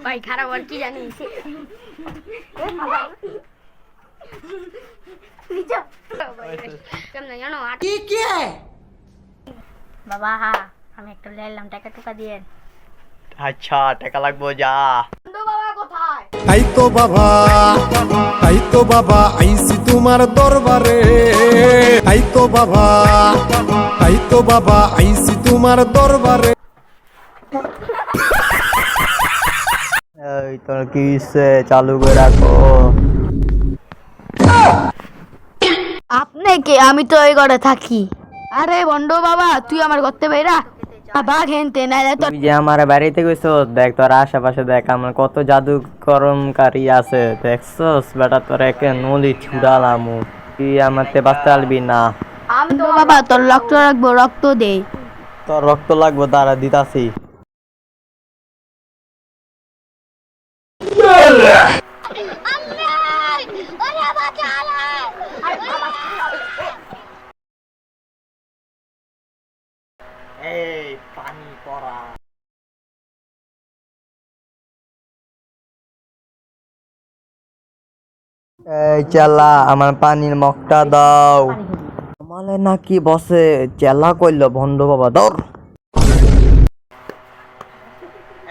ভাই খারাপ আর কি জানি বাবা আমি একটা লাইলাম টাকা টুকা দিয়ে আচ্ছা টাকা লাগবো যা বাবা কোথায় তাই তো বাবা আইসি তোমার দরবারে তাই তো বাবা আইসি তোমার দরবারে এই তোর কি চালু করে রাখো আপনি কে আমি তো এই ঘরে থাকি আরে বন্ড বাবা তুই আমার করতে বাইরা বাবা ঘেনতে না তো তুই যে আমার বাড়িতে গেছো দেখ তোর আশেপাশে দেখ আমার কত জাদুকরণকারী আছে দেখছস বেটা তোর একে নলি ছুড়ালাম তুই আমারতে বাঁচতে পারবি না আমি তো বাবা তোর রক্ত রাখবো রক্ত দে তোর রক্ত লাগবে দাঁড়া দিতাছি এই পানি পড়া এই চেলা আমার পানির মগটা দাও আমালে নাকি বসে চেলা কইল ভন্ড বাবা দৌড়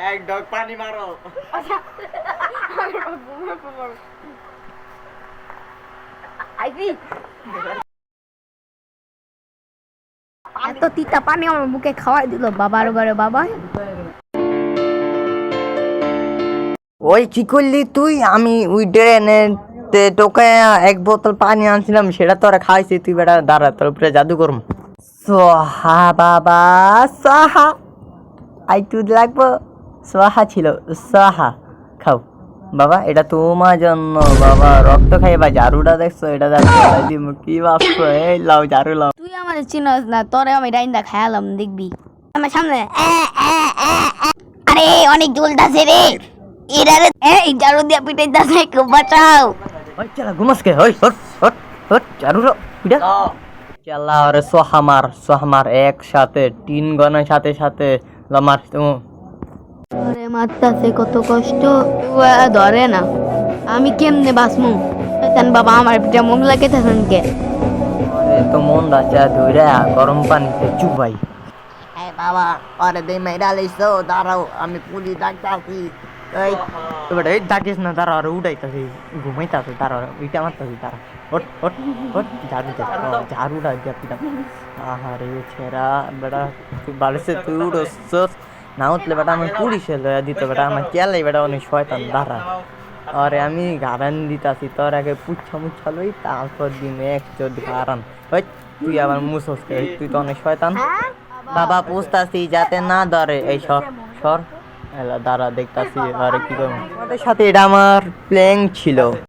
এক ডগ পানি মারো এত তিতা পানি আমার মুখে খাওয়াই দিল বাবার ঘরে বাবা ওই কি করলি তুই আমি ওই ড্রেনে টোকে এক বোতল পানি আনছিলাম সেটা তোরা খাইছি তুই বেটা দাঁড়া তোর উপরে জাদু করম সোহা বাবা সোহা আই তুই লাগবো সোহা ছিল সোহা খাও বাবা এটা তোমার জন্য বাবা রক্ত খাইবা ঝাড়ুটা দেখছো এটা দিব কি ভাবছো এই লাও ঝাড়ু লাও তুই আমার চিনস না তোরে আমি ডাইন্দা খায়ালাম দেখবি আমার সামনে আরে অনেক জ্বলতাছে রে এরারে এই ঝাড়ু দিয়া পিটাইতাছে কেউ বাঁচাও ওই চালা ঘুমাসকে ওই হট হট হট ঝাড়ু লাও পিটা চালা আরে সোহামার একসাথে 3 গণের সাথে সাথে লামার তুমি ধরে মারতাছে কত কষ্ট ধরে না আমি কেমনে বাসমু তেন বাবা আমার পিঠে মুখ লাগাইতেছেন কে তো মন রাজা ধরে গরম পানিতে চুবাই এই বাবা আরে দে মেরা লইছো দাঁড়াও আমি পুলিশ ডাকতাছি এই এবারে এই ডাকিস না দাঁড়াও আর উঠাইতাছি ঘুমাইতাছি দাঁড়াও ওইটা মারতাছি দাঁড়া হট হট হট ঝাড়ুটা দিয়া পিটা আহারে ছেড়া বেটা তুই বাড়িতে তুই উঠছস না উঠলে বেটা আমি পুলিশে লয়া দিত বেটা আমার চেলাই বেটা অনেক শয়তান দাঁড়া আরে আমি গারান দিতাছি তোর আগে পুচ্ছা লই তারপর দিন এক চোদ গারান ওই তুই আবার মুসস তুই তো অনেক শয়তান বাবা পুছতাছি যাতে না ধরে এই সর এলা দাঁড়া দেখতাছি আরে কি করব আমাদের সাথে এটা আমার প্ল্যান ছিল